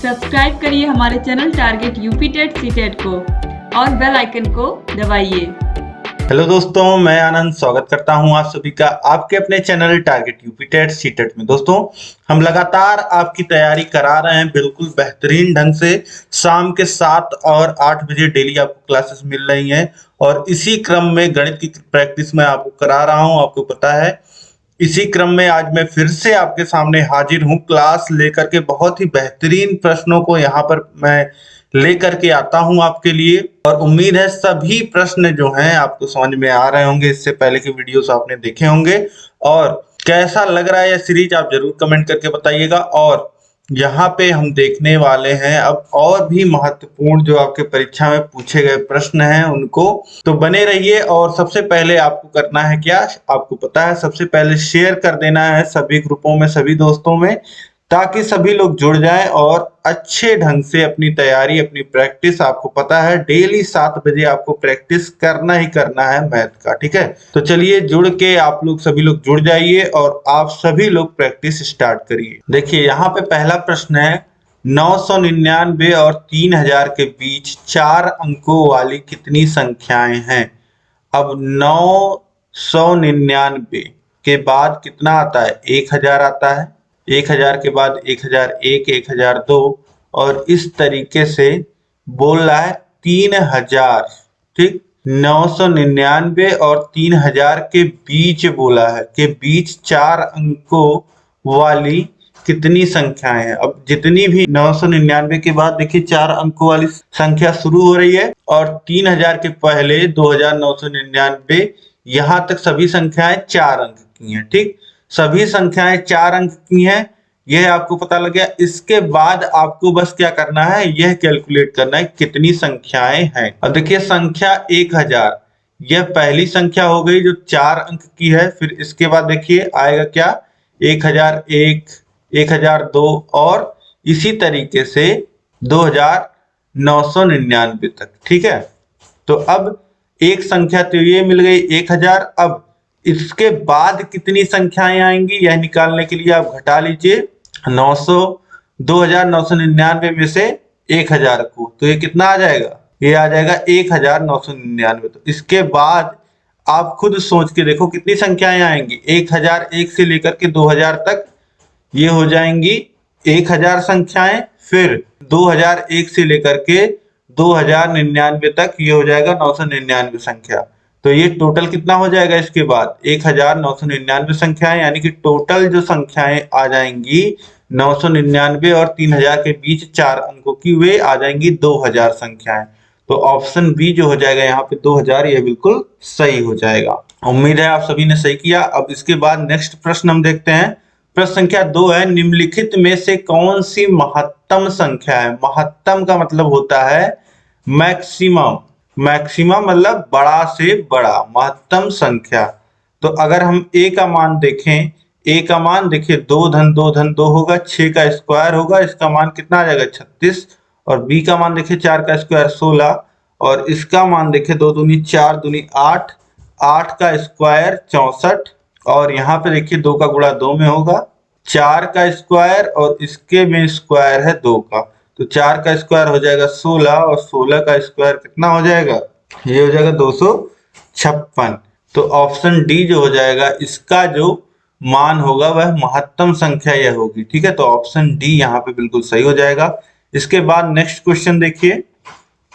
Subscribe करिए हमारे channel target UP TET CTET को और बेल आइकन को दबाइए। हेलो दोस्तों, मैं आनंद स्वागत करता हूं आप सभी का आपके अपने channel target UP TET CTET में। दोस्तों, हम लगातार आपकी तैयारी करा रहे हैं बिल्कुल बेहतरीन ढंग से। शाम के 7 और 8 बजे डेली आपको क्लासेस मिल रही हैं और इसी क्रम में गणित की प्रैक्टिस मैं आपको करा रहा हूं, आपको पता है। इसी क्रम में आज मैं फिर से आपके सामने हाजिर हूं क्लास लेकर के। बहुत ही बेहतरीन प्रश्नों को यहाँ पर मैं लेकर के आता हूं आपके लिए और उम्मीद है सभी प्रश्न जो हैं आपको समझ में आ रहे होंगे। इससे पहले के वीडियोस आपने देखे होंगे और कैसा लग रहा है यह सीरीज आप जरूर कमेंट करके बताइएगा। और यहाँ पे हम देखने वाले हैं अब और भी महत्वपूर्ण जो आपके परीक्षा में पूछे गए प्रश्न हैं उनको, तो बने रहिए। और सबसे पहले आपको करना है क्या, आपको पता है, सबसे पहले शेयर कर देना है सभी ग्रुपों में, सभी दोस्तों में, ताकि सभी लोग जुड़ जाएं और अच्छे ढंग से अपनी तैयारी, अपनी प्रैक्टिस। आपको पता है डेली 7 बजे आपको प्रैक्टिस करना ही करना है मैथ का, ठीक है। तो चलिए जुड़ के आप लोग सभी लोग जुड़ जाइए और आप सभी लोग प्रैक्टिस स्टार्ट करिए। देखिए यहाँ पे पहला प्रश्न है, 999 और 3000 के बीच 4 अंकों वाली कितनी संख्याएं हैं। अब 999 के बाद कितना आता है, 1000 आता है। 1000 के बाद 1001, 1002 और इस तरीके से बोल रहा है 3000, ठीक। 999 और 3000 के बीच बोला है, के बीच 4 अंकों वाली कितनी संख्याएं हैं। अब जितनी भी 999 के बाद देखिए 4 अंकों वाली संख्या शुरू हो रही है और 3000 के पहले 2999 यहां तक सभी संख्याएं 4 अंक की हैं, ठीक। सभी संख्याएं 4 अंक की हैं, यह आपको पता लग गया। इसके बाद आपको बस क्या करना है, यह कैलकुलेट करना है कितनी संख्याएं हैं। अब देखिए संख्या 1000, यह पहली संख्या हो गई जो 4 अंक की है। फिर इसके बाद देखिए आएगा क्या, 1001, 1002 और इसी तरीके से 2999 तक, ठीक है। तो अब एक संख्या तो ये मिल गई 1000। अब इसके बाद कितनी संख्याएं आएंगी यह निकालने के लिए आप घटा लीजिए 2999 में से 1000 को, तो ये कितना आ जाएगा, ये आ जाएगा 1999। तो इसके बाद आप खुद सोच के देखो कितनी संख्याएं आएंगी। 1001 से लेकर के 2000 तक ये हो जाएंगी 1000 संख्याएं। फिर 2001 से लेकर के 2099 तक ये हो जाएगा 999 संख्या। तो ये टोटल कितना हो जाएगा, इसके बाद 1999 संख्याएं, यानी कि टोटल जो संख्याएं आ जाएंगी 999 और 3000 के बीच 4 अंकों की, वे आ जाएंगी 2000 संख्याएं। तो ऑप्शन बी जो हो जाएगा यहाँ पे 2000, ये बिल्कुल सही हो जाएगा। उम्मीद है आप सभी ने सही किया। अब इसके बाद नेक्स्ट प्रश्न हम देखते हैं। प्रश्न संख्या 2 है, निम्नलिखित में से कौन सी महत्तम संख्या है। महत्तम का मतलब होता है मैक्सिमम, मैक्सिमम मतलब बड़ा से बड़ा, महत्तम संख्या। तो अगर हम ए का मान देखें, ए का मान देखिए 2 धन 2 धन 2 होगा, 6 का स्क्वायर होगा, इसका मान कितना आ जाएगा 36। और बी का मान देखिए 4 का स्क्वायर 16 और इसका मान देखिए 2 दूनी 4 दूनी 8, 8 का स्क्वायर 64 और यहाँ पे देखिए 2 का गुणा 2 में होगा, 4 का स्क्वायर और इसके में स्क्वायर है 2 का, तो 4 का स्क्वायर हो जाएगा 16 और 16 का स्क्वायर कितना हो जाएगा, ये हो जाएगा 256। तो ऑप्शन डी जो हो जाएगा, इसका जो मान होगा वह महत्तम संख्या यह होगी, ठीक है। तो ऑप्शन डी यहाँ पे बिल्कुल सही हो जाएगा। इसके बाद नेक्स्ट क्वेश्चन देखिए,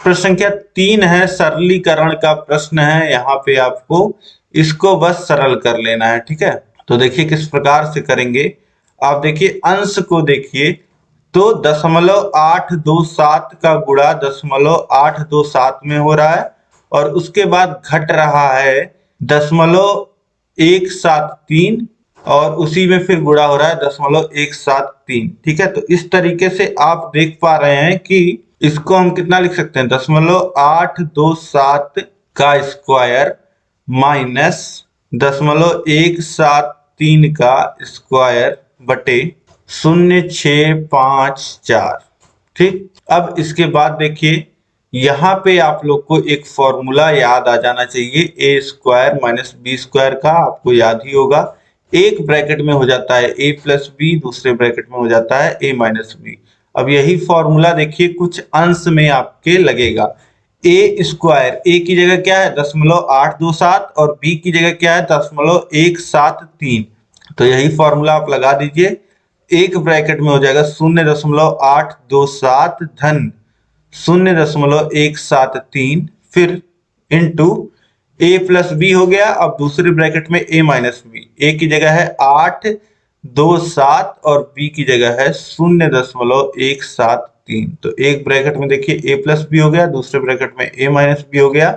प्रश्न संख्या 3 है, सरलीकरण का प्रश्न है। यहाँ पे आपको इसको बस सरल कर लेना है, ठीक है। तो देखिए किस प्रकार से करेंगे। आप देखिए अंश को देखिए, तो 0.827 का गुणा 0.827 में हो रहा है और उसके बाद घट रहा है 0.173 और उसी में फिर गुणा हो रहा है 0.173, ठीक है। तो इस तरीके से आप देख पा रहे हैं कि इसको हम कितना लिख सकते हैं, 0.827 का स्क्वायर माइनस 0.173 का स्क्वायर बटे 0654, ठीक। अब इसके बाद देखिए यहाँ पे आप लोग को एक फॉर्मूला याद आ जाना चाहिए, ए स्क्वायर माइनस बी स्क्वायर का, आपको याद ही होगा। एक ब्रैकेट में हो जाता है a प्लस बी, दूसरे ब्रैकेट में हो जाता है a माइनस बी। अब यही फॉर्मूला देखिए कुछ अंश में आपके लगेगा। ए स्क्वायर, ए की जगह क्या है 0.827 और बी की जगह क्या है 0.173। तो यही फॉर्मूला आप लगा दीजिए। एक ब्रैकेट में हो जाएगा 0.827 धन 0.173 फिर इंटू ए प्लस बी हो गया। अब दूसरे ब्रैकेट में ए माइनस बी, ए की जगह है 827 और बी की जगह है 0.173। तो एक ब्रैकेट में देखिए ए प्लस बी हो गया, दूसरे ब्रैकेट में ए माइनस बी हो गया।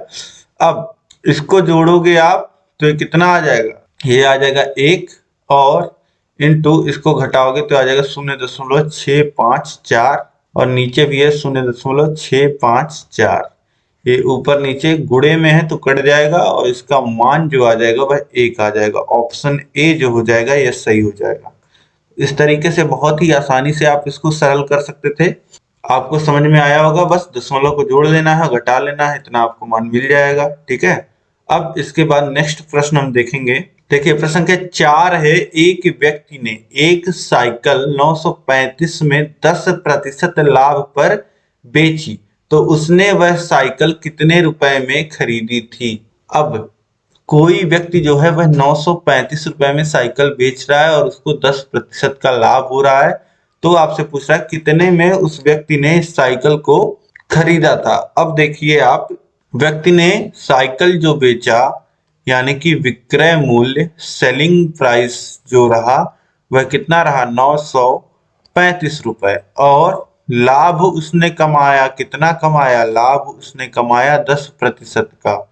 अब इसको जोड़ोगे आप तो ये कितना आ जाएगा, ये आ जाएगा 1 और इंटू इसको घटाओगे तो आ जाएगा 0.654 और नीचे भी है 0.654। ये ऊपर नीचे गुणे में है तो कट जाएगा और इसका मान जो आ जाएगा वह 1 आ जाएगा। ऑप्शन ए जो हो जाएगा यह सही हो जाएगा। इस तरीके से बहुत ही आसानी से आप इसको सरल कर सकते थे। आपको समझ में आया होगा, बस दशमलव को जोड़ लेना है, घटा लेना है, इतना आपको मान मिल जाएगा। ठीक है, अब इसके बाद नेक्स्ट प्रश्न हम देखेंगे। देखिए प्रश्न संख्या 4 है, एक व्यक्ति ने एक साइकिल 935 में 10% लाभ पर बेची तो उसने वह साइकिल कितने रुपए में खरीदी थी। अब कोई व्यक्ति जो है वह 935 रुपए में साइकिल बेच रहा है और उसको 10% का लाभ हो रहा है, तो आपसे पूछ रहा है कितने में उस व्यक्ति ने इस साइकिल को खरीदा था। अब देखिए आप, व्यक्ति ने साइकिल जो बेचा यानी कि विक्रय मूल्य सेलिंग प्राइस जो रहा वह कितना रहा 935 रुपए और लाभ उसने कमाया, कितना कमाया, लाभ उसने कमाया 10% का।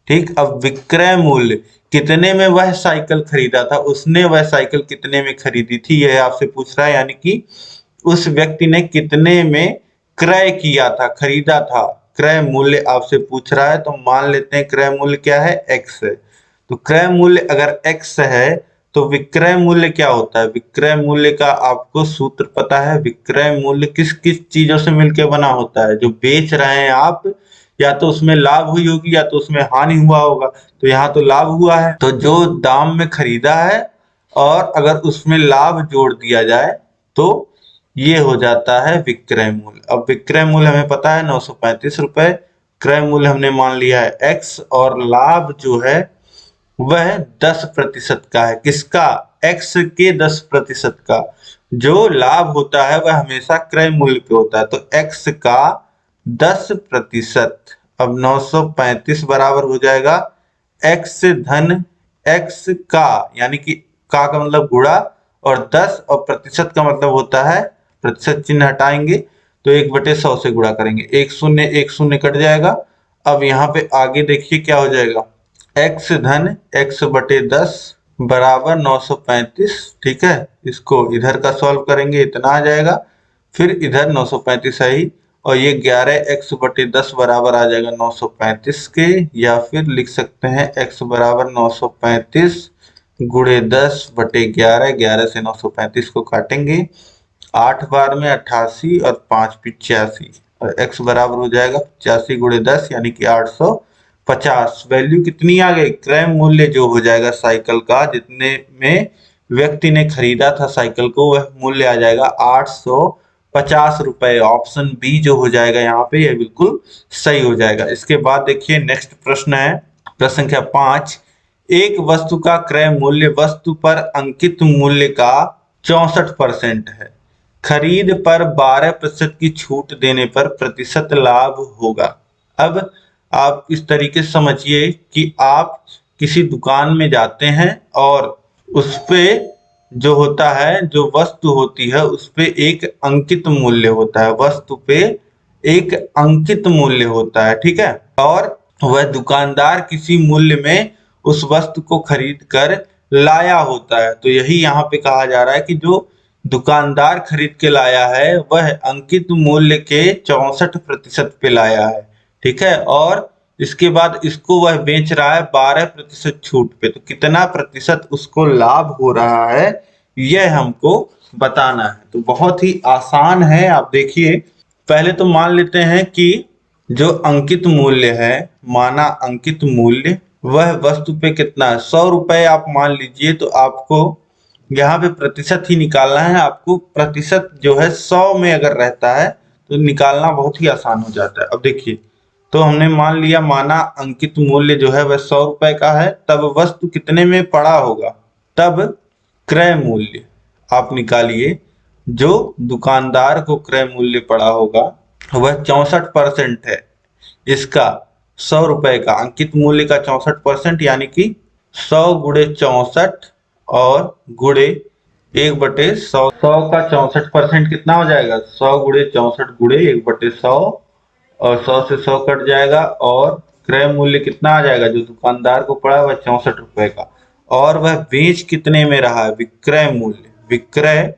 ठीक, अब विक्रय मूल्य कितने में वह साइकिल खरीदा था, उसने वह साइकिल कितने में खरीदी थी, यह आपसे पूछ रहा है। यानी कि उस व्यक्ति ने कितने में क्रय किया था, खरीदा था, क्रय मूल्य आपसे पूछ रहा है। तो मान लेते हैं क्रय मूल्य क्या है, x है। तो क्रय मूल्य अगर x है तो विक्रय मूल्य क्या होता है, विक्रय मूल्य का आपको सूत्र पता है। विक्रय मूल्य किस किस चीजों से मिलकर बना होता है, जो बेच रहे हैं आप, या तो उसमें लाभ हुई होगी या तो उसमें हानि हुआ होगा। तो यहाँ तो लाभ हुआ है, तो जो दाम में खरीदा है और अगर उसमें लाभ जोड़ दिया जाए तो ये हो जाता है विक्रय मूल्य। अब विक्रय मूल्य हमें पता है 935 रुपए, क्रय मूल्य हमने मान लिया है x और लाभ जो है वह 10% का है। किसका, x के 10% का। जो लाभ होता है वह हमेशा क्रय मूल्य पे होता है, तो x का 10%। अब 935 बराबर हो जाएगा x धन x का, यानी कि का मतलब गुणा और 10 और प्रतिशत का मतलब होता है, प्रतिशत चिन्ह हटाएंगे तो 1/100 से गुणा करेंगे, 1 शून्य कट जाएगा। अब यहाँ पे आगे देखिए क्या हो जाएगा, x धन x/10 बराबर 935। ठीक है, इसको इधर का सॉल्व करेंगे, इतना आ जाएगा, फिर इधर 935 है ही, और ये 11x/10 बराबर आ जाएगा 935 के, या फिर लिख सकते हैं x बराबर 935 गुणे 10/11। 11 से 935 को काटेंगे, 8 बार में 88 और 5 85 और x बराबर हो जाएगा 85 गुणे 10 यानी कि 850। वैल्यू कितनी आ गई, क्रय मूल्य जो हो जाएगा साइकिल का, जितने में व्यक्ति ने खरीदा था साइकिल को, वह मूल्य आ जाएगा 850 रुपए। ऑप्शन बी जो हो जाएगा यहाँ पे, यह बिल्कुल सही हो जाएगा। इसके बाद देखिए नेक्स्ट प्रश्न है, प्रश्न संख्या 5, एक वस्तु का क्रय मूल्य वस्तु पर अंकित मूल्य का 64% है, खरीद पर 12% की छूट देने पर प्रतिशत लाभ होगा। अब आप इस तरीके से समझिए कि आप किसी दुकान में जाते हैं और उस पे जो होता है, जो वस्तु होती है उस पे एक अंकित मूल्य होता है, वस्तु पे एक अंकित मूल्य होता है। ठीक है, और वह दुकानदार किसी मूल्य में उस वस्तु को खरीद कर लाया होता है। तो यही यहाँ पे कहा जा रहा है कि जो दुकानदार खरीद के लाया है वह अंकित मूल्य के 64% पे लाया है। ठीक है, और इसके बाद इसको वह बेच रहा है 12% छूट पे, तो कितना प्रतिशत उसको लाभ हो रहा है यह हमको बताना है। तो बहुत ही आसान है, आप देखिए, पहले तो मान लेते हैं कि जो अंकित मूल्य है, माना अंकित मूल्य वह वस्तु पे कितना है, 100 रुपए आप मान लीजिए, तो आपको यहाँ पे प्रतिशत ही निकालना है आपको। प्रतिशत जो है 100 में अगर रहता है तो निकालना बहुत ही आसान हो जाता है। अब देखिए, तो हमने मान लिया, माना अंकित मूल्य जो है वह 100 रुपए का है, तब वस्तु कितने में पड़ा होगा, तब क्रय मूल्य आप निकालिए। जो दुकानदार को क्रय मूल्य पड़ा होगा वह 64% है इसका, 100 रुपए का अंकित मूल्य का 64%, यानी कि 100 गुणे 64 और गुणे 1/100। 100 का 64% कितना हो जाएगा, 100 गुणे 64 गुणे 1/100, और 100 से 100 कट जाएगा, और क्रय मूल्य कितना आ जाएगा जो दुकानदार को पड़ा वह 64 रुपए का। और वह बेच कितने में रहा है, विक्रय मूल्य। विक्रय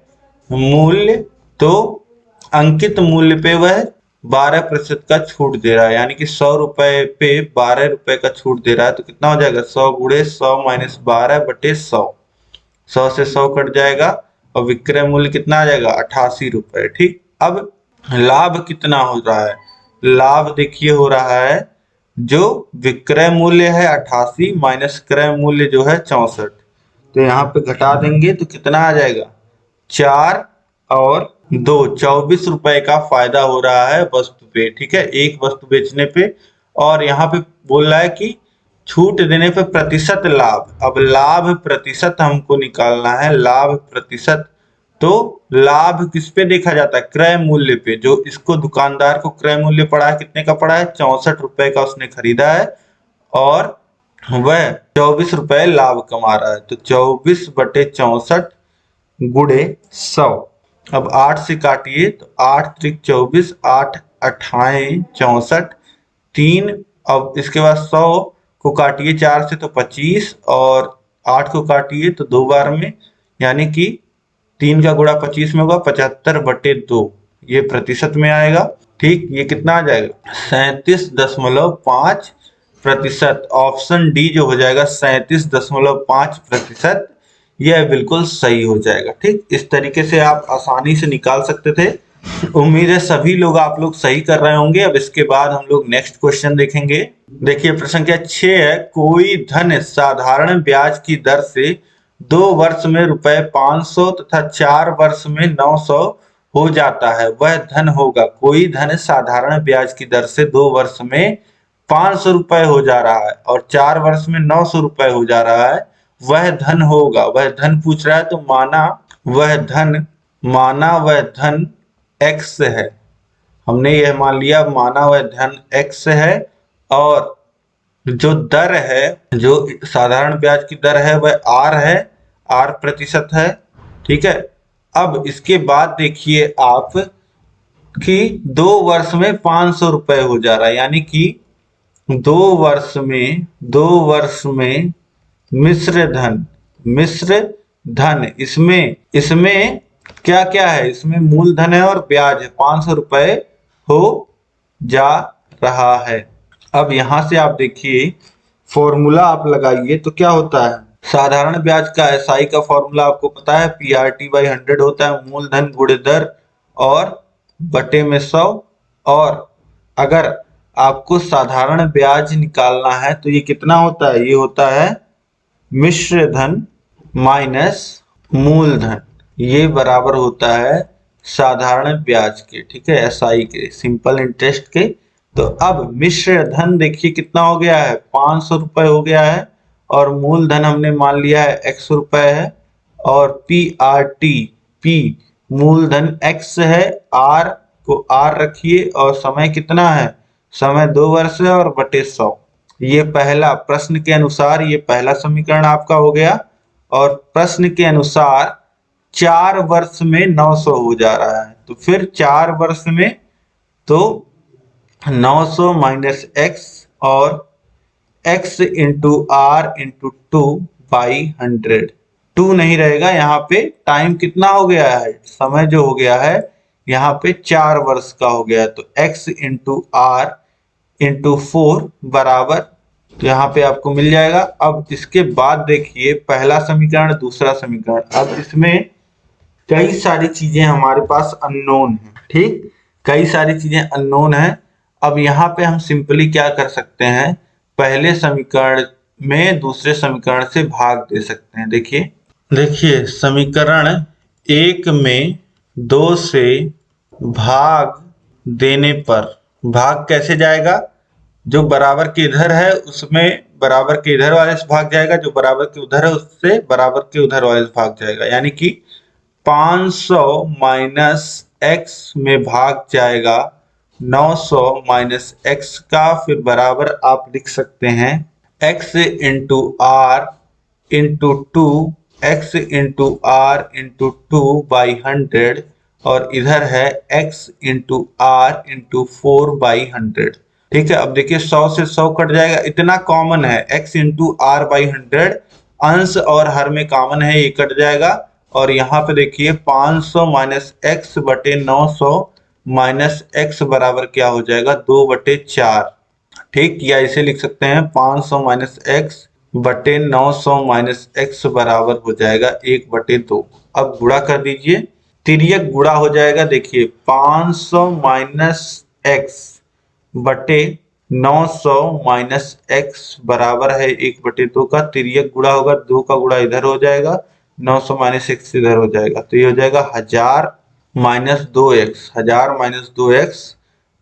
मूल्य तो अंकित मूल्य पे वह 12% का छूट दे रहा है, यानी कि 100 रुपए पे 12 रुपए का छूट दे रहा है, तो कितना हो जाएगा, 100 गुणे 100 माइनस 12/100। 100 से 100 कट जाएगा और विक्रय मूल्य कितना आ जाएगा, 88 रुपए। ठीक, अब लाभ कितना हो रहा है, लाभ देखिए हो रहा है, जो विक्रय मूल्य है 88 माइनस क्रय मूल्य जो है 64, तो यहाँ पे घटा देंगे तो कितना आ जाएगा, 4 और 2, 24 रुपए का फायदा हो रहा है वस्तु पे। ठीक है, एक वस्तु बेचने पे। और यहाँ पे बोल रहा है कि छूट देने पे प्रतिशत लाभ। अब लाभ प्रतिशत हमको निकालना है, लाभ प्रतिशत। तो लाभ किस पे देखा जाता है, क्रय मूल्य पे। जो इसको दुकानदार को क्रय मूल्य पड़ा है, कितने का पड़ा है, 64 रुपए का उसने खरीदा है, और वह 24 रुपए लाभ कमा रहा है। तो 24/64 गुणे 100। अब 8 से काटिए तो 8 त्रिक 24, 8 अठाएं 64, 3। अब इसके बाद 100 को काटिए 4 से तो 25, और 8 को काटिए तो 2 बार में, यानी कि 3 का गुणा 25 में होगा, 75/2 ये प्रतिशत में आएगा। ठीक, ये कितना आ जाएगा, 37.5%। ऑप्शन डी जो हो जाएगा 37.5%, यह बिल्कुल सही हो जाएगा। ठीक, इस तरीके से आप आसानी से निकाल सकते थे। उम्मीद है सभी लोग आप लोग सही कर रहे होंगे। अब इसके बाद हम लोग नेक्स्ट क्वेश्चन देखेंगे। देखिए प्रश्न संख्या 6 है, कोई धन साधारण ब्याज की दर से 2 वर्ष में रुपए 500 तथा 4 वर्ष में 900 हो जाता है, वह धन होगा। कोई धन साधारण ब्याज की दर से 2 वर्ष में 500 रुपए हो जा रहा है और 4 वर्ष में 900 रुपए हो जा रहा है, वह धन होगा। वह धन पूछ रहा है, तो माना वह धन x है। हमने यह मान लिया, माना वह धन x है, और जो दर है, जो साधारण ब्याज की दर है वह r है, r प्रतिशत है। ठीक है, अब इसके बाद देखिए आप कि 2 वर्ष में 500 रुपए हो जा रहा है, यानी कि 2 वर्ष में मिश्र धन, इसमें क्या क्या है, इसमें मूलधन है और ब्याज है, 500 रुपए हो जा रहा है। अब यहां से आप देखिए फॉर्मूला आप लगाइए तो क्या होता है, साधारण ब्याज का एसआई का फॉर्मूला आपको पता है, PRT/100 होता है, मूलधन गुणे दर और बटे में 100। और अगर आपको साधारण ब्याज निकालना है तो ये कितना होता है, ये होता है मिश्र धन माइनस मूलधन, ये बराबर होता है साधारण ब्याज के। ठीक है, एसआई के, सिंपल इंटरेस्ट के। तो अब मिश्र धन देखिए कितना हो गया है, 500 रुपए हो गया है, और मूलधन हमने मान लिया है 100 रुपए है, और P मूलधन x है, r को r रखिए, और समय कितना है, समय 2 वर्ष है और बटे 100। ये पहला प्रश्न के अनुसार ये पहला समीकरण आपका हो गया। और प्रश्न के अनुसार 4 वर्ष में 900 हो जा रहा है, तो फिर 4 वर्ष में तो 900 माइनस x और x इंटू आर इंटू 2/100। 2 नहीं रहेगा यहाँ पे, टाइम कितना हो गया है, समय जो हो गया है यहाँ पे 4 वर्ष का हो गया है, तो x इंटू आर इंटू 4 बराबर, तो यहाँ पे आपको मिल जाएगा। अब इसके बाद देखिए पहला समीकरण, दूसरा समीकरण। अब इसमें कई सारी चीजें हमारे पास अननोन है। ठीक, कई सारी चीजें अननोन है। अब यहाँ पे हम सिंपली क्या कर सकते हैं, पहले समीकरण में दूसरे समीकरण से भाग दे सकते हैं। देखिए देखिए समीकरण 1 में 2 से भाग देने पर भाग कैसे जाएगा, जो बराबर के इधर है उसमें बराबर के इधर वाले से भाग जाएगा, जो बराबर के उधर है उससे बराबर के उधर वाले से भाग जाएगा। यानी कि 500 माइनस एक्स में भाग जाएगा 900 माइनस एक्स का, फिर बराबर आप लिख सकते हैं x into R into two, x into R into two by 100, और इधर है x into R into 4 by 100। ठीक है, अब देखिए 100 से 100 कट जाएगा, इतना कॉमन है x इंटू आर बाई 100, अंश और हर में कॉमन है, ये कट जाएगा। और यहाँ पे देखिए 500 माइनस एक्स बटे 900 माइनस एक्स बराबर क्या हो जाएगा, 2/4। ठीक, या इसे लिख सकते हैं 500 माइनस एक्स बटे 900 माइनस एक्स बराबर हो जाएगा 1/2। अब गुणा कर दीजिए, तिर्यक गुणा हो जाएगा। देखिए 500 माइनस एक्स बटे 900 माइनस एक्स बराबर है 1/2 का, तिर्यक गुणा होगा, 2 का गुणा इधर हो जाएगा, 900 माइनस एक्स इधर हो जाएगा, तो ये हो जाएगा 1000 माइनस 2x, 1000 माइनस 2x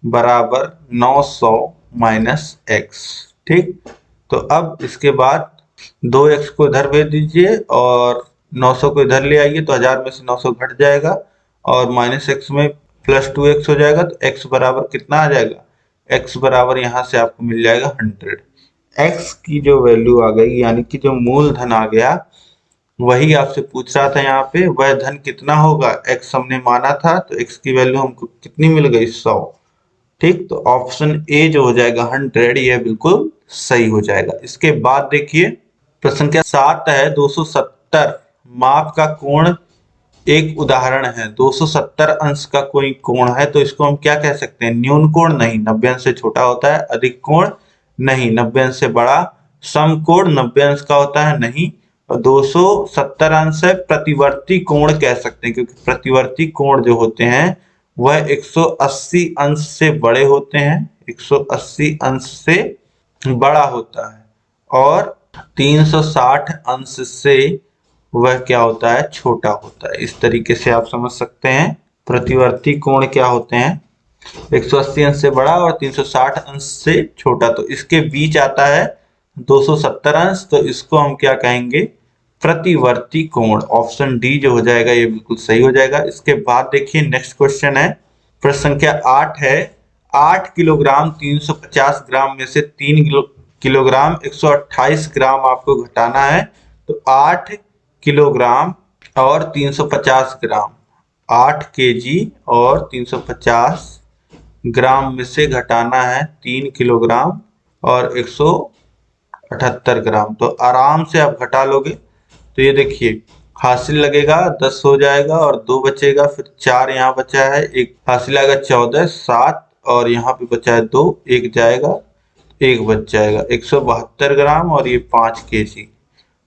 बराबर 900 माइनस एक्स। ठीक, तो अब इसके बाद 2x को इधर भेज दीजिए और 900 को इधर ले आइए, तो 1000 में से 900 घट जाएगा और माइनस एक्स में प्लस 2x हो जाएगा, तो x बराबर कितना आ जाएगा, x बराबर यहाँ से आपको मिल जाएगा 100। x की जो वैल्यू आ गई, यानी कि जो मूलधन आ गया, वही आपसे पूछ रहा था यहाँ पे, वह धन कितना होगा, x हमने माना था, तो x की वैल्यू हमको कितनी मिल गई, 100। ठीक, तो ऑप्शन ए जो हो जाएगा 100, यह बिल्कुल सही हो जाएगा। इसके बाद देखिए प्रश्न संख्या 7 है, 270 माप का कोण एक उदाहरण है। 270 अंश का कोई कोण है, तो इसको हम क्या कह सकते हैं, न्यून कोण नहीं, 90 अंश से छोटा होता है, अधिक कोण नहीं, 90 अंश से बड़ा, सम कोण 90 अंश का होता है नहीं, और 270 अंश है प्रतिवर्ती कोण कह सकते हैं, क्योंकि प्रतिवर्ती कोण जो होते हैं वह 180 अंश से बड़े होते हैं, 180 अंश से बड़ा होता है, और 360 अंश से वह क्या होता है, छोटा होता है। इस तरीके से आप समझ सकते हैं प्रतिवर्ती कोण क्या होते हैं, 180 अंश से बड़ा और 360 अंश से छोटा, तो इसके बीच आता है 270 अंश, तो इसको हम क्या कहेंगे, प्रतिवर्ती कोण। ऑप्शन डी जो हो जाएगा ये बिल्कुल सही हो जाएगा। इसके बाद देखिए नेक्स्ट क्वेश्चन है, प्रश्न संख्या 8 है, 8 किलोग्राम 350 ग्राम में से 3 किलोग्राम 128 ग्राम आपको घटाना है, तो 8 किलोग्राम और 350 ग्राम, 8 केजी और 350 ग्राम में से घटाना है 3 किलोग्राम और 178 ग्राम, तो आराम से आप घटा लोगे। तो ये देखिए हासिल लगेगा 10 हो जाएगा और 2 बचेगा, फिर 4 यहाँ बचा है, एक हासिल आएगा 14, 7 और यहाँ पे बचा है 2, एक जाएगा, एक बच जाएगा, 172 ग्राम और ये 5 केजी,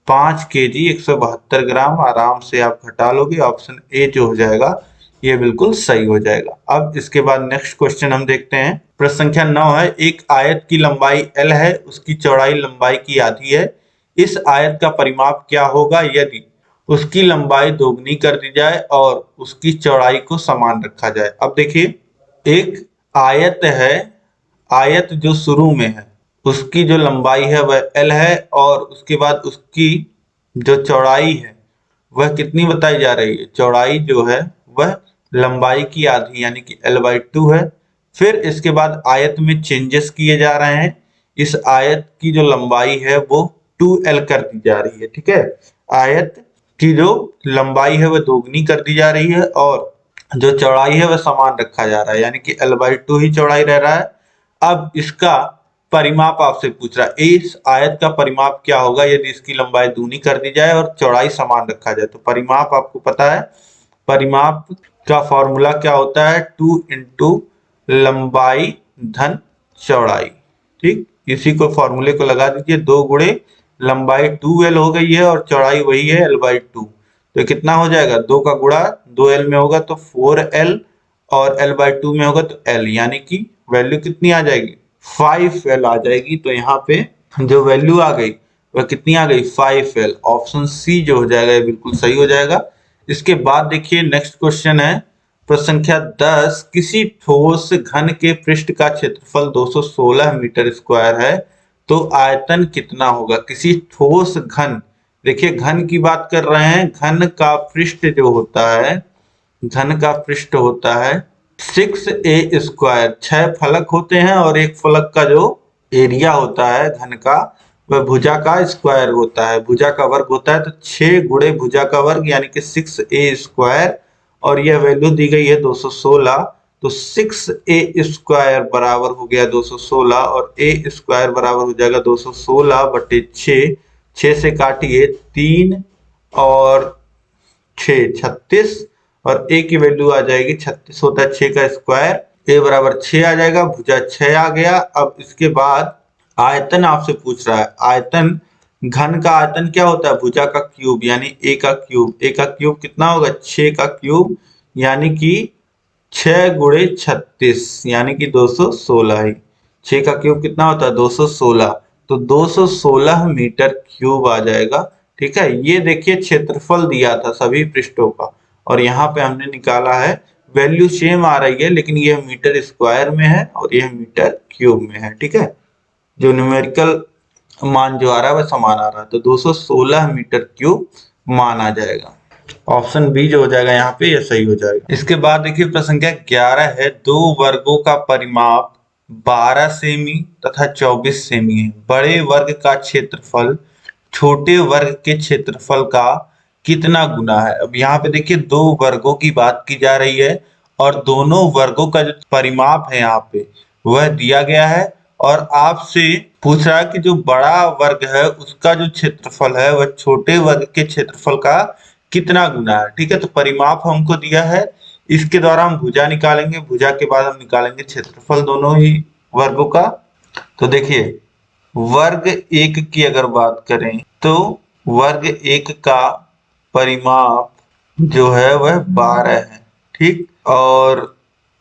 5 केजी 172 ग्राम आराम से आप घटा लोगे। ऑप्शन ए जो हो जाएगा ये बिल्कुल सही हो जाएगा। अब इसके बाद नेक्स्ट क्वेश्चन हम देखते हैं, प्रश्न संख्या 9 है, एक आयत की लंबाई L है, उसकी चौड़ाई लंबाई की आधी है, इस आयत का परिमाप क्या होगा यदि उसकी लंबाई दोगुनी कर दी जाए और उसकी चौड़ाई को समान रखा जाए। अब देखिए एक आयत है, आयत जो शुरू में है उसकी जो लंबाई है वह L है, और उसके बाद उसकी जो चौड़ाई है वह कितनी बताई जा रही है, चौड़ाई जो है वह लंबाई की आधी यानी कि L/2 है। फिर इसके बाद आयत में चेंजेस किए जा रहे हैं, इस आयत की जो लंबाई है वो 2L कर दी जा रही है। ठीक है, आयत की जो लंबाई है वह दोगुनी कर दी जा रही है और जो चौड़ाई है वह समान रखा जा रहा है, यानी कि L/2 ही चौड़ाई रह रहा है। अब इसका परिमाप आपसे पूछ रहा है, इस आयत का परिमाप क्या होगा यदि इसकी लंबाई दूनी कर दी जाए और चौड़ाई समान रखा जाए। तो परिमाप आपको पता है, परिमाप का फॉर्मूला क्या होता है, 2 इंटू लंबाई धन चौड़ाई। ठीक, इसी को फॉर्मूले को लगा दीजिए, 2 गुणे लंबाई 2L हो गई है और चौड़ाई वही है L/2, तो कितना हो जाएगा, 2 का गुणा 2L में होगा तो 4L और L/2 में होगा तो L, यानी कि वैल्यू कितनी आ जाएगी, 5L आ जाएगी। तो यहाँ पे जो वैल्यू आ गई वह कितनी आ गई 5L। ऑप्शन सी जो हो जाएगा ये बिल्कुल सही हो जाएगा। इसके बाद देखिए नेक्स्ट क्वेश्चन है प्रश्न संख्या 10, किसी ठोस घन के पृष्ठ का क्षेत्रफल 216 मीटर स्क्वायर है तो आयतन कितना होगा। किसी ठोस घन, देखिए घन की बात कर रहे हैं, घन का पृष्ठ जो होता है, घन का पृष्ठ होता है 6a स्क्वायर, 6 फलक होते हैं और एक फलक का जो एरिया होता है घन का वह भुजा का स्क्वायर होता है, भुजा का वर्ग होता है। तो 6 गुणे भुजा का वर्ग यानी कि 6a स्क्वायर, और यह वैल्यू दी गई है 216। तो 6a स्क्वायर बराबर हो गया 216 और a स्क्वायर बराबर हो जाएगा 216 बटे 6, 6 से काटिए 3 और 6 36, और a की वैल्यू आ जाएगी 36 होता है 6 का स्क्वायर, a बराबर 6 आ जाएगा, भुजा 6 आ गया। अब इसके बाद आयतन आपसे पूछ रहा है, आयतन घन का आयतन क्या होता है, भुजा का क्यूब यानी a का क्यूब। a का क्यूब कितना होगा 6 का क्यूब यानी कि 6 गुणे 36 यानी कि 216 ही। 6 का क्यूब कितना होता है 216, तो 216 मीटर क्यूब आ जाएगा। ठीक है, ये देखिए क्षेत्रफल दिया था सभी पृष्ठों का और यहाँ पे हमने निकाला है, वैल्यू सेम आ रही है लेकिन यह मीटर स्क्वायर में है और यह मीटर क्यूब में है। ठीक है, जो न्यूमेरिकल मान जो आ रहा है वह समान आ रहा है, तो 216 मीटर क्यूब मान आ जाएगा। ऑप्शन बी जो हो जाएगा यहाँ पे यह सही हो जाएगा। इसके बाद देखिए प्रश्न संख्या 11 है, दो वर्गों का परिमाप 12 सेमी तथा 24 सेमी है। बड़े वर्ग का क्षेत्रफल छोटे वर्ग के क्षेत्रफल का कितना गुना है। अब यहाँ पे देखिए दो वर्गों की बात की जा रही है और दोनों वर्गों का जो परिमाप है यहाँ पे वह दिया गया है और आपसे पूछ रहा है कि जो बड़ा वर्ग है उसका जो क्षेत्रफल है वह छोटे वर्ग के क्षेत्रफल का कितना गुना है। ठीक है, तो परिमाप हमको दिया है, इसके द्वारा हम भुजा निकालेंगे, भुजा के बाद हम निकालेंगे क्षेत्रफल दोनों ही वर्गों का। तो देखिए वर्ग एक की अगर बात करें तो वर्ग एक का परिमाप जो है वह 12 है। ठीक, और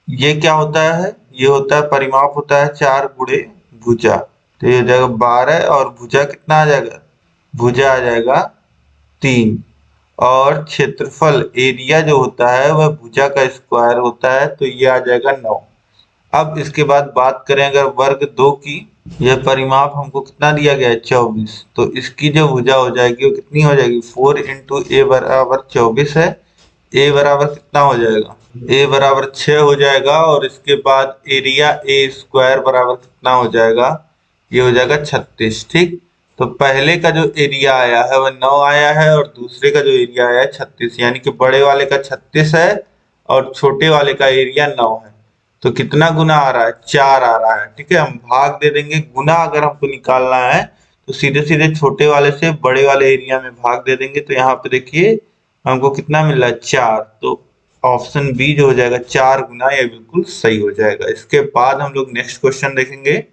ये क्या होता है, ये होता है परिमाप होता है 4 गुणे भुजा, तो ये हो जाएगा 12 और भुजा कितना आ जाएगा, भुजा आ जाएगा 3, और क्षेत्रफल एरिया जो होता है वह भुजा का स्क्वायर होता है तो ये आ जाएगा 9। अब इसके बाद बात करें अगर वर्ग 2 की, यह परिमाप हमको कितना दिया गया है 24, तो इसकी जो भुजा हो जाएगी वो कितनी हो जाएगी 4 इंटू ए बराबर 24 है, ए बराबर कितना हो जाएगा, ए बराबर 6 हो जाएगा, और इसके बाद एरिया ए स्क्वायर बराबर कितना हो जाएगा, ये हो जाएगा 36। ठीक, तो पहले का जो एरिया आया है वह 9 आया है और दूसरे का जो एरिया आया है 36, यानी कि बड़े वाले का 36 है और छोटे वाले का एरिया 9 है। तो कितना गुना आ रहा है 4 आ रहा है। ठीक है, हम भाग दे देंगे, गुना अगर हमको निकालना है तो सीधे सीधे छोटे वाले से बड़े वाले एरिया में भाग दे देंगे, तो यहाँ पे देखिए हमको कितना मिल रहा है 4, तो ऑप्शन बी जो हो जाएगा 4 गुना, यह बिल्कुल सही हो जाएगा। इसके बाद हम लोग नेक्स्ट क्वेश्चन देखेंगे।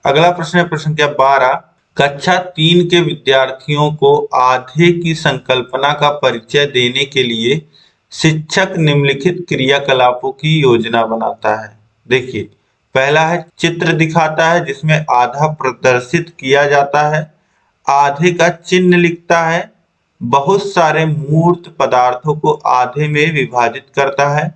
अगला प्रश्न है प्रश्न संख्या 12, कक्षा 3 के विद्यार्थियों को आधे की संकल्पना का परिचय देने के लिए शिक्षक निम्नलिखित क्रियाकलापों की योजना बनाता है। देखिए पहला है चित्र दिखाता है जिसमें आधा प्रदर्शित किया जाता है, आधे का चिन्ह लिखता है, बहुत सारे मूर्त पदार्थों को आधे में विभाजित करता है,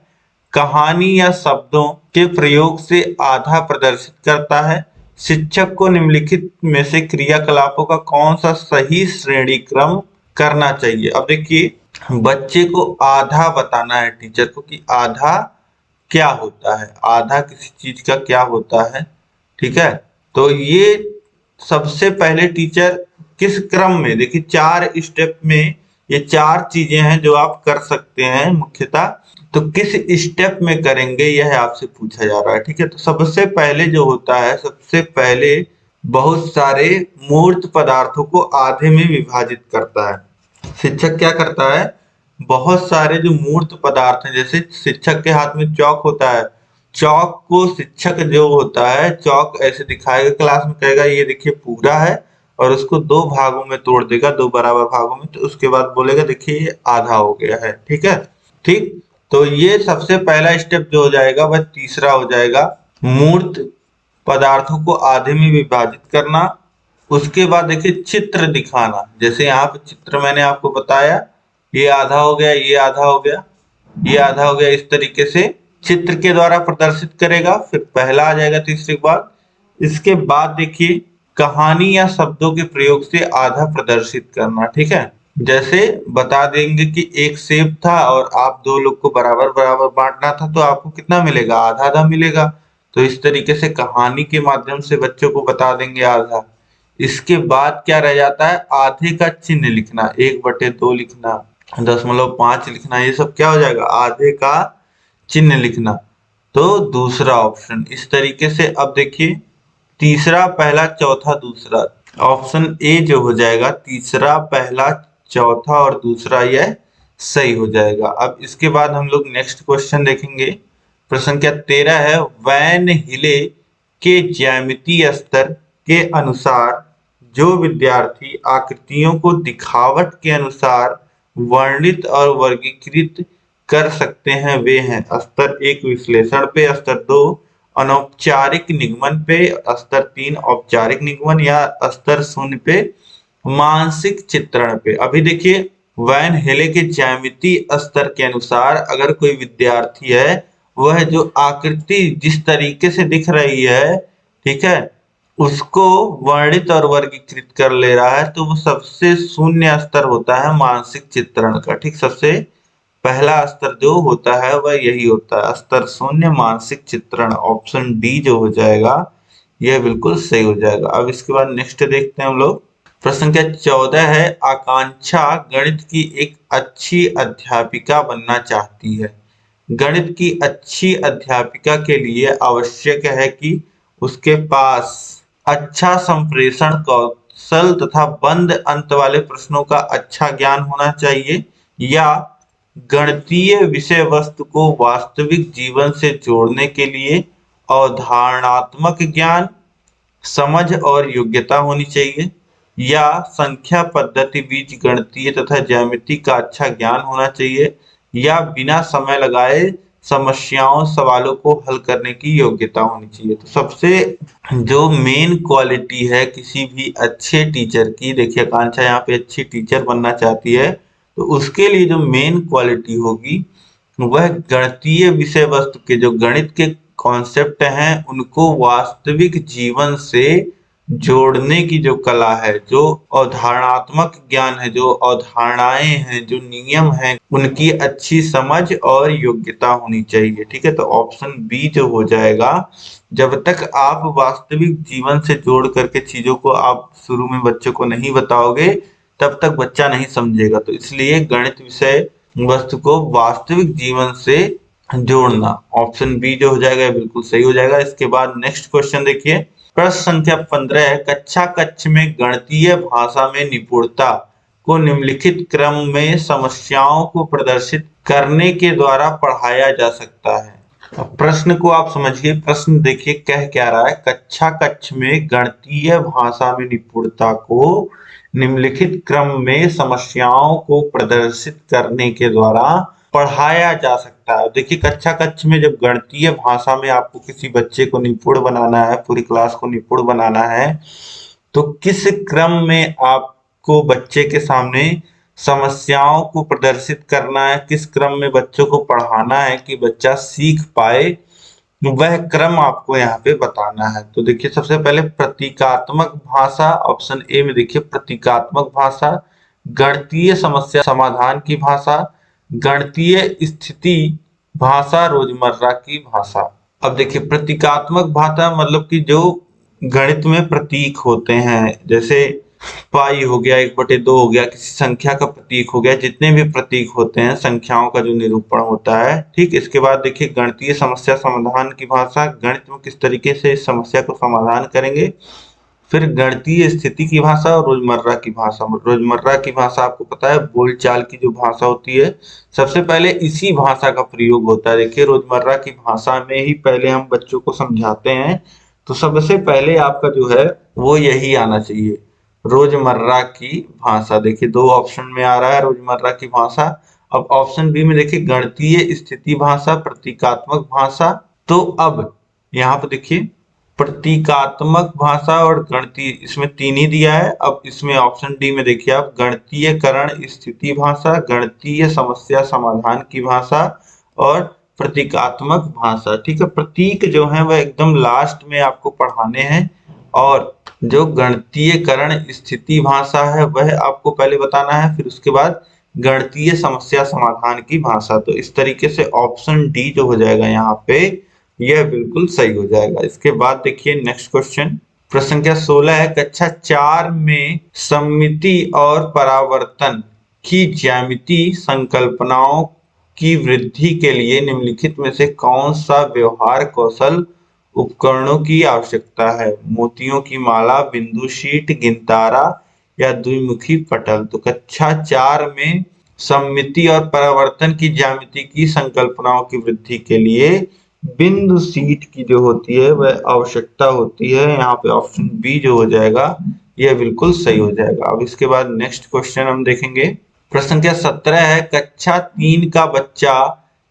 कहानी या शब्दों के प्रयोग से आधा प्रदर्शित करता है। शिक्षक को निम्नलिखित में से क्रियाकलापों का कौन सा सही श्रेणी क्रम करना चाहिए। अब देखिए बच्चे को आधा बताना है टीचर को कि आधा क्या होता है, आधा किसी चीज का क्या होता है। ठीक है, तो ये सबसे पहले टीचर किस क्रम में, देखिए 4 स्टेप में ये 4 चीजें हैं जो आप कर सकते हैं मुख्यतः, तो किस स्टेप में करेंगे यह आपसे पूछा जा रहा है। ठीक है, तो सबसे पहले जो होता है, सबसे पहले बहुत सारे मूर्त पदार्थों को आधे में विभाजित करता है। शिक्षक क्या करता है, बहुत सारे जो मूर्त पदार्थ हैं, जैसे शिक्षक के हाथ में चौक होता है, चौक को शिक्षक जो होता है चौक ऐसे दिखाएगा क्लास में, कहेगा ये देखिए पूरा है, और उसको 2 भागों में तोड़ देगा, 2 बराबर भागों में, तो उसके बाद बोलेगा देखिए ये आधा हो गया है। ठीक है, ठीक, तो ये सबसे पहला स्टेप जो हो जाएगा वह तीसरा हो जाएगा, मूर्त पदार्थों को आधे में विभाजित करना। उसके बाद देखिए चित्र दिखाना, जैसे यहाँ पे चित्र मैंने आपको बताया, ये आधा हो गया, ये आधा हो गया, ये आधा हो गया, इस तरीके से चित्र के द्वारा प्रदर्शित करेगा। फिर पहला आ जाएगा तीसरे के बाद। इसके बाद देखिए कहानी या शब्दों के प्रयोग से आधा प्रदर्शित करना, ठीक है। जैसे बता देंगे कि एक सेब था और आप दो लोग को बराबर बराबर बांटना था, तो आपको कितना मिलेगा, आधा आधा मिलेगा। तो इस तरीके से कहानी के माध्यम से बच्चों को बता देंगे आधा। इसके बाद क्या रह जाता है, आधे का चिन्ह लिखना, 1/2 लिखना, 0.5 लिखना, ये सब क्या हो जाएगा, आधे का चिन्ह लिखना। तो दूसरा ऑप्शन इस तरीके से। अब देखिए तीसरा पहला चौथा दूसरा, ऑप्शन ए जो हो जाएगा, तीसरा पहला चौथा और दूसरा, यह सही हो जाएगा। अब इसके बाद हम लोग नेक्स्ट क्वेश्चन देखेंगे। प्रश्न संख्या 13 है, वैन हिले के ज्यामितीय स्तर के अनुसार जो विद्यार्थी आकृतियों को दिखावट के अनुसार वर्णित और वर्गीकृत कर सकते हैं वे हैं स्तर 1 विश्लेषण पे, स्तर 2 अनौपचारिक निगमन पे, स्तर 3 औपचारिक निगमन, या स्तर 0 पे मानसिक चित्रण पे। अभी देखिए वैन हेले के ज्यामिति स्तर के अनुसार अगर कोई विद्यार्थी है, वह जो आकृति जिस तरीके से दिख रही है, ठीक है, उसको वर्णित और वर्गीकृत कर ले रहा है, तो वो सबसे शून्य स्तर होता है मानसिक चित्रण का, ठीक। सबसे पहला स्तर जो होता है वह यही होता है, स्तर 0 मानसिक चित्रण। ऑप्शन डी जो हो जाएगा यह बिल्कुल सही हो जाएगा। अब इसके बाद नेक्स्ट देखते हैं हम लोग। प्रश्न संख्या 14 है, आकांक्षा गणित की एक अच्छी अध्यापिका बनना चाहती है। गणित की अच्छी अध्यापिका के लिए आवश्यक है कि उसके पास अच्छा संप्रेषण कौशल तथा बंद अंत वाले प्रश्नों का अच्छा ज्ञान होना चाहिए, या गणितीय विषय वस्तु को वास्तविक जीवन से जोड़ने के लिए अवधारणात्मक ज्ञान, समझ और योग्यता होनी चाहिए, या संख्या पद्धति बीज गणितीय तथा ज्यामिति का अच्छा ज्ञान होना चाहिए, या बिना समय लगाए समस्याओं सवालों को हल करने की योग्यता होनी चाहिए। तो सबसे जो मेन क्वालिटी है किसी भी अच्छे टीचर की, देखिए आकांक्षा यहाँ पे अच्छी टीचर बनना चाहती है, तो उसके लिए जो मेन क्वालिटी होगी वह गणितीय विषय वस्तु के जो गणित के कॉन्सेप्ट हैं उनको वास्तविक जीवन से जोड़ने की जो कला है, जो अवधारणात्मक ज्ञान है, जो अवधारणाएं हैं, जो नियम हैं, उनकी अच्छी समझ और योग्यता होनी चाहिए, ठीक है। तो ऑप्शन बी जो हो जाएगा, जब तक आप वास्तविक जीवन से जोड़ करके चीजों को आप शुरू में बच्चों को नहीं बताओगे, तब तक बच्चा नहीं समझेगा। तो इसलिए गणित विषय वस्तु को वास्तविक जीवन से जोड़ना, ऑप्शन बी जो हो जाएगा बिल्कुल सही हो जाएगा। इसके बाद नेक्स्ट क्वेश्चन देखिए। प्रश्न संख्या 15 है, कक्षा कक्ष में गणितीय भाषा में निपुणता को निम्नलिखित क्रम में समस्याओं को प्रदर्शित करने के द्वारा पढ़ाया जा सकता है। अब प्रश्न को आप समझिए, प्रश्न देखिए कह क्या रहा है, कक्षा कक्ष में गणितीय भाषा में निपुणता को निम्नलिखित क्रम में समस्याओं को प्रदर्शित करने के द्वारा पढ़ाया जा सकता है। देखिए कक्षा कक्ष में जब गणितीय भाषा में आपको किसी बच्चे को निपुण बनाना है, पूरी क्लास को निपुण बनाना है, तो किस क्रम में आपको बच्चे के सामने समस्याओं को प्रदर्शित करना है, किस क्रम में बच्चों को पढ़ाना है कि बच्चा सीख पाए, वह क्रम आपको यहाँ पे बताना है। तो देखिए सबसे पहले प्रतीकात्मक भाषा, ऑप्शन ए में देखिए प्रतीकात्मक भाषा, गणितीय समस्या समाधान की भाषा, गणितीय स्थिति भाषा, रोजमर्रा की भाषा। अब देखिए प्रतीकात्मक भाषा मतलब कि जो गणित में प्रतीक होते हैं, जैसे पाई हो गया, 1/2 हो गया, किसी संख्या का प्रतीक हो गया, जितने भी प्रतीक होते हैं संख्याओं का जो निरूपण होता है, ठीक। इसके बाद देखिए गणितीय समस्या समाधान की भाषा, गणित में किस तरीके से इस समस्या को समाधान करेंगे। फिर गणितीय स्थिति की भाषा और रोजमर्रा की भाषा। रोजमर्रा की भाषा आपको पता है बोलचाल की जो भाषा होती है, सबसे पहले इसी भाषा का प्रयोग होता है। देखिए रोजमर्रा की भाषा में ही पहले हम बच्चों को समझाते हैं, तो सबसे पहले आपका जो है वो यही आना चाहिए, रोजमर्रा की भाषा। देखिए 2 ऑप्शन में आ रहा है रोजमर्रा की भाषा। अब ऑप्शन बी में देखिए गणितीय स्थिति भाषा, प्रतीकात्मक भाषा। तो अब यहाँ पे देखिए प्रतीकात्मक भाषा और गणितीय, इसमें 3 ही दिया है। अब इसमें ऑप्शन डी में देखिए आप, गणितीयकरण स्थिति भाषा, गणितीय समस्या समाधान की भाषा और प्रतीकात्मक भाषा। ठीक है, प्रतीक जो है वह एकदम लास्ट में आपको पढ़ाने हैं और जो गणितीयकरण स्थिति भाषा है वह आपको पहले बताना है, फिर उसके बाद गणितीय समस्या समाधान की भाषा। तो इस तरीके से ऑप्शन डी जो हो जाएगा यहाँ पे, यह बिल्कुल सही हो जाएगा। इसके बाद देखिए नेक्स्ट क्वेश्चन, प्रश्न संख्या 16 है, कक्षा 4 में सममिति और परावर्तन की ज्यामिति संकल्पनाओं की वृद्धि के लिए निम्नलिखित में से कौन सा व्यवहार कौशल उपकरणों की आवश्यकता है? मोतियों की माला, बिंदु शीट, गिनतारा या द्विमुखी पटल। तो कक्षा 4 में सममिति और परावर्तन की ज्यामिति की संकल्पनाओं की वृद्धि के लिए बिंदु शीट की जो होती है वह आवश्यकता होती है। यहाँ पे ऑप्शन बी जो हो जाएगा यह बिल्कुल सही हो जाएगा। अब इसके बाद नेक्स्ट क्वेश्चन हम देखेंगे, प्रश्न संख्या 17 है, कक्षा 3 का बच्चा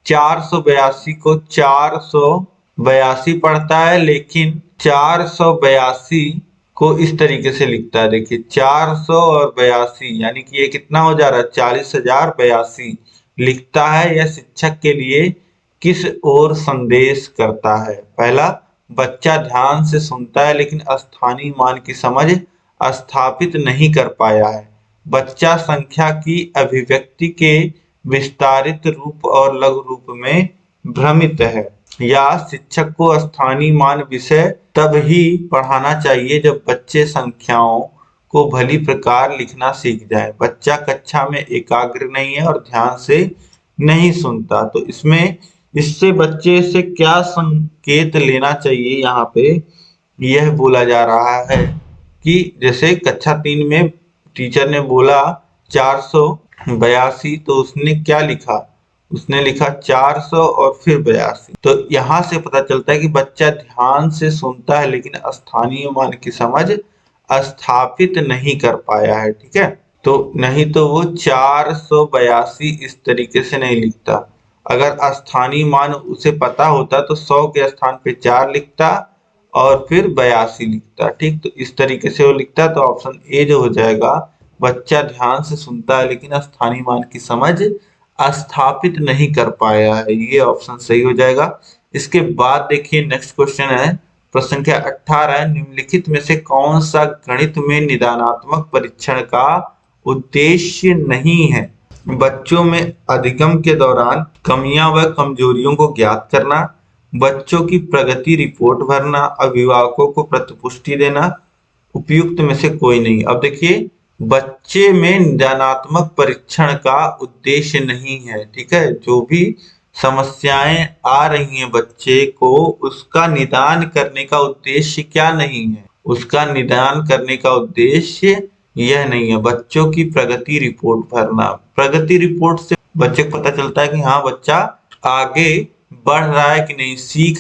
482 को 482 पढ़ता है, लेकिन 482 को इस तरीके से लिखता है। देखिए 400 और 82 यानी कि ये कितना हो जा रहा है, 40,082 लिखता है। यह शिक्षक के लिए किस ओर संदेश करता है? पहला, बच्चा ध्यान से सुनता है लेकिन स्थानीय मान की समझ स्थापित नहीं कर पाया है। बच्चा संख्या की अभिव्यक्ति के विस्तारित रूप और लघु रूप में भ्रमित है। या शिक्षक को स्थानीय मान विषय तब ही पढ़ाना चाहिए जब बच्चे संख्याओं को भली प्रकार लिखना सीख जाए। बच्चा कक्षा में एकाग्र नहीं है और ध्यान से नहीं सुनता। तो इसमें इससे बच्चे से क्या संकेत लेना चाहिए? यहाँ पे यह बोला जा रहा है कि जैसे कक्षा 3 में टीचर ने बोला 482, तो उसने क्या लिखा, उसने लिखा 400 और फिर 82। तो यहाँ से पता चलता है कि बच्चा ध्यान से सुनता है लेकिन स्थानीय मान की समझ स्थापित नहीं कर पाया है। ठीक है, तो नहीं तो वो 482 इस तरीके से नहीं लिखता। अगर स्थानीय मान उसे पता होता तो 100 के स्थान पे 4 लिखता और फिर 82 लिखता। ठीक, तो इस तरीके से वो लिखता। तो ऑप्शन ए जो हो जाएगा, बच्चा ध्यान से सुनता है लेकिन स्थानीय मान की समझ स्थापित नहीं कर पाया है, ये ऑप्शन सही हो जाएगा। इसके बाद देखिए नेक्स्ट क्वेश्चन है, प्रश्न संख्या 18, निम्नलिखित में से कौन सा गणित में निदानात्मक परीक्षण का उद्देश्य नहीं है? बच्चों में अधिगम के दौरान कमियां व कमजोरियों को ज्ञात करना, बच्चों की प्रगति रिपोर्ट भरना, अभिभावकों को प्रतिपुष्टि देना, उपयुक्त में से कोई नहीं। अब देखिए बच्चे में निदानात्मक परीक्षण का उद्देश्य नहीं है। ठीक है, जो भी समस्याएं आ रही हैं बच्चे को, उसका निदान करने का उद्देश्य क्या नहीं है? उसका निदान करने का उद्देश्य यह नहीं है। बच्चों की प्रगति रिपोर्ट भरना, प्रगति रिपोर्ट से बच्चे को पता चलता है कि हाँ बच्चा आगे बढ़ रहा है कि नहीं, सीख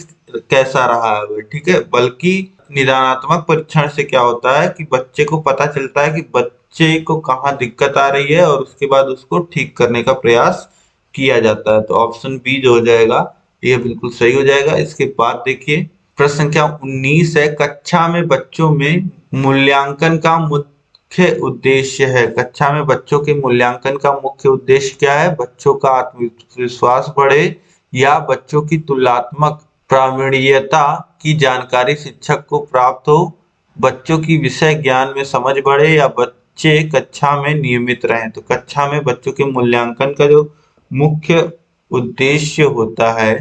कैसा रहा है। ठीक है, बल्कि निदानात्मक परीक्षण से क्या होता है कि बच्चे को पता चलता है कि बच्चे को कहाँ दिक्कत आ रही है और उसके बाद उसको ठीक करने का प्रयास किया जाता है। तो ऑप्शन बी जो हो जाएगा ये बिल्कुल सही हो जाएगा। इसके बाद देखिए प्रश्न संख्या 19 है, कक्षा में बच्चों में मूल्यांकन का मुख्य उद्देश्य है। कक्षा में बच्चों के मूल्यांकन का मुख्य उद्देश्य क्या है? बच्चों का आत्मविश्वास बढ़े या बच्चों की तुलनात्मक प्रावीण्यता की जानकारी शिक्षक को प्राप्त हो, बच्चों की विषय ज्ञान में समझ बढ़े या बच्चे कक्षा में नियमित रहें। तो कक्षा में बच्चों के मूल्यांकन का जो मुख्य उद्देश्य होता है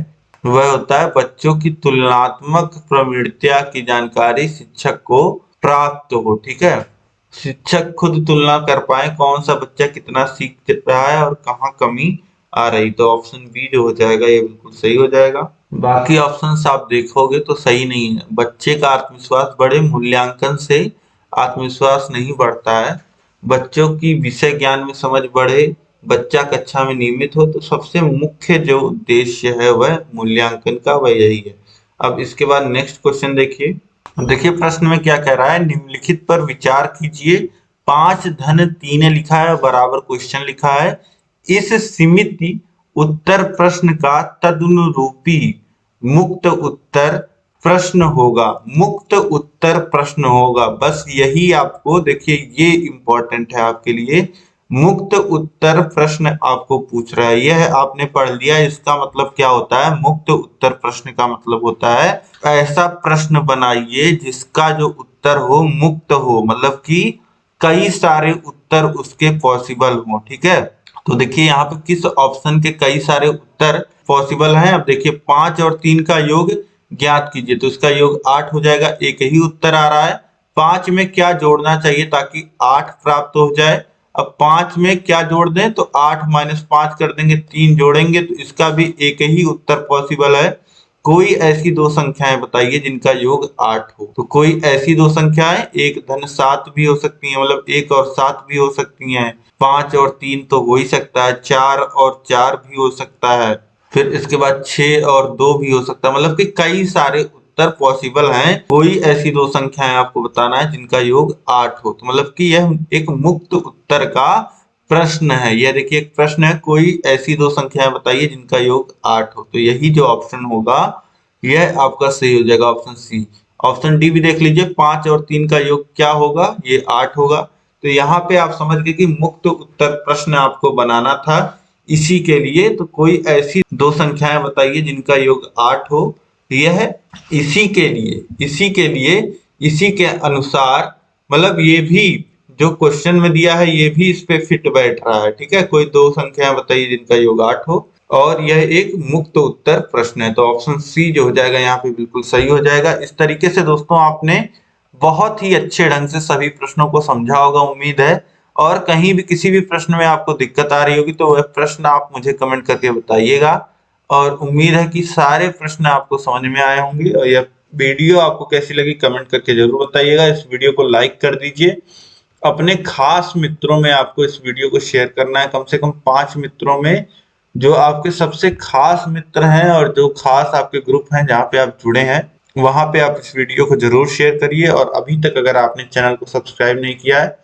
वह होता है बच्चों की तुलनात्मक प्रवृत्तियां की जानकारी शिक्षक को प्राप्त हो। ठीक है, शिक्षक खुद तुलना कर पाए कौन सा बच्चा कितना सीख रहा है और कहाँ कमी आ रही। तो ऑप्शन बी जो हो जाएगा ये बिल्कुल सही हो जाएगा। बाकी ऑप्शंस आप देखोगे तो सही नहीं है। बच्चे का आत्मविश्वास बढ़े, मूल्यांकन से आत्मविश्वास नहीं बढ़ता है। बच्चों की विषय ज्ञान में समझ बढ़े, बच्चा कक्षा में नियमित हो, तो सबसे मुख्य जो उद्देश्य है वह मूल्यांकन का वह यही है। अब इसके बाद नेक्स्ट क्वेश्चन देखिए। देखिए प्रश्न में क्या कह रहा है, निम्नलिखित पर विचार कीजिए। 5 धन 3 लिखा है, बराबर क्वेश्चन लिखा है। इस सीमित उत्तर प्रश्न का तदनुरूपी मुक्त उत्तर प्रश्न होगा, मुक्त उत्तर प्रश्न होगा। बस यही आपको देखिए, ये इंपॉर्टेंट है आपके लिए। मुक्त उत्तर प्रश्न आपको पूछ रहा है, यह आपने पढ़ लिया। इसका मतलब क्या होता है? मुक्त उत्तर प्रश्न का मतलब होता है ऐसा प्रश्न बनाइए जिसका जो उत्तर हो मुक्त हो, मतलब कि कई सारे उत्तर उसके पॉसिबल हो। ठीक है, तो देखिए यहाँ पे किस ऑप्शन के कई सारे उत्तर पॉसिबल हैं। अब देखिए 5 और 3 का योग ज्ञात कीजिए, तो इसका योग 8 हो जाएगा। एक ही उत्तर आ रहा है। 5 में क्या जोड़ना चाहिए ताकि 8 प्राप्त हो जाए? अब 5 में क्या जोड़ दें? तो 8 - 5 कर देंगे, 3 जोड़ेंगे तो इसका भी एक ही उत्तर पॉसिबल है। कोई ऐसी दो संख्याएं बताइए जिनका योग 8 हो। तो कोई ऐसी दो संख्याएं, 1 धन 7 भी हो सकती है, मतलब 1 और 7 भी हो सकती हैं। 5 और 3 तो हो ही सकता है, 4 और 4 भी हो सकता है, फिर इसके बाद 6 और 2 भी हो सकता है। मतलब कि कई सारे उत्तर पॉसिबल हैं। कोई ऐसी दो संख्याएं आपको बताना है जिनका योग 8 हो। तो मतलब कि यह एक मुक्त उत्तर का प्रश्न है। यह देखिए एक प्रश्न है, कोई ऐसी दो संख्याएं बताइए जिनका योग 8 हो। तो यही जो ऑप्शन होगा यह आपका सही हो जाएगा, ऑप्शन सी। ऑप्शन डी भी देख लीजिए, 5 और 3 का योग क्या होगा? ये 8 होगा। तो यहाँ पे आप समझ गए कि मुक्त उत्तर प्रश्न आपको बनाना था। इसी के लिए तो कोई ऐसी दो संख्याएं बताइए जिनका योग 8 हो। यह इसी के अनुसार, मतलब ये भी जो क्वेश्चन में दिया है ये भी इस पे फिट बैठ रहा है। ठीक है, कोई दो संख्याएं बताइए जिनका योग 8 हो, और यह एक मुक्त उत्तर प्रश्न है। तो ऑप्शन सी जो हो जाएगा यहाँ पे बिल्कुल सही हो जाएगा। इस तरीके से दोस्तों आपने बहुत ही अच्छे ढंग से सभी प्रश्नों को समझा होगा, उम्मीद है। और कहीं भी किसी भी प्रश्न में आपको दिक्कत आ रही होगी तो वह प्रश्न आप मुझे कमेंट करके बताइएगा। और उम्मीद है कि सारे प्रश्न आपको समझ में आए होंगे। और यह वीडियो आपको कैसी लगी कमेंट करके जरूर बताइएगा। इस वीडियो को लाइक कर दीजिए। अपने खास मित्रों में आपको इस वीडियो को शेयर करना है, कम से कम 5 मित्रों में, जो आपके सबसे खास मित्र हैं और जो खास आपके ग्रुप हैं जहाँ पे आप जुड़े हैं, वहां पे आप इस वीडियो को जरूर शेयर करिए। और अभी तक अगर आपने चैनल को सब्सक्राइब नहीं किया है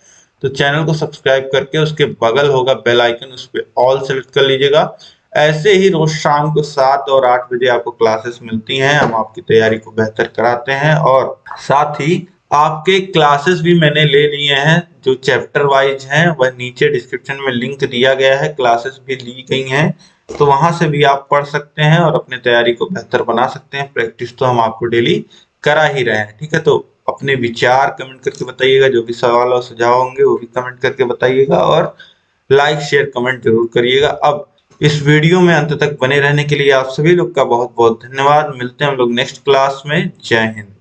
तो चैनल को सब्सक्राइब करके उसके बगल होगा बेल आइकन, उस पर ऑल सेलेक्ट कर लीजिएगा। ऐसे ही रोज शाम को 7 और 8 बजे आपको क्लासेस मिलती हैं। हम आपकी तैयारी को बेहतर कराते हैं, और साथ ही आपके क्लासेस भी मैंने ले लिए हैं जो चैप्टर वाइज हैं। वह नीचे डिस्क्रिप्शन में लिंक दिया गया है, क्लासेस भी ली गई हैं, तो वहां से भी आप पढ़ सकते हैं और अपने तैयारी को बेहतर बना सकते हैं। प्रैक्टिस तो हम आपको डेली करा ही रहे हैं। ठीक है, तो अपने विचार कमेंट करके बताइएगा, जो भी सवाल और सुझाव होंगे वो भी कमेंट करके बताइएगा, और लाइक शेयर कमेंट जरूर करिएगा। अब इस वीडियो में अंत तक बने रहने के लिए आप सभी लोग का बहुत बहुत धन्यवाद। मिलते हैं हम लोग नेक्स्ट क्लास में। जय हिंद।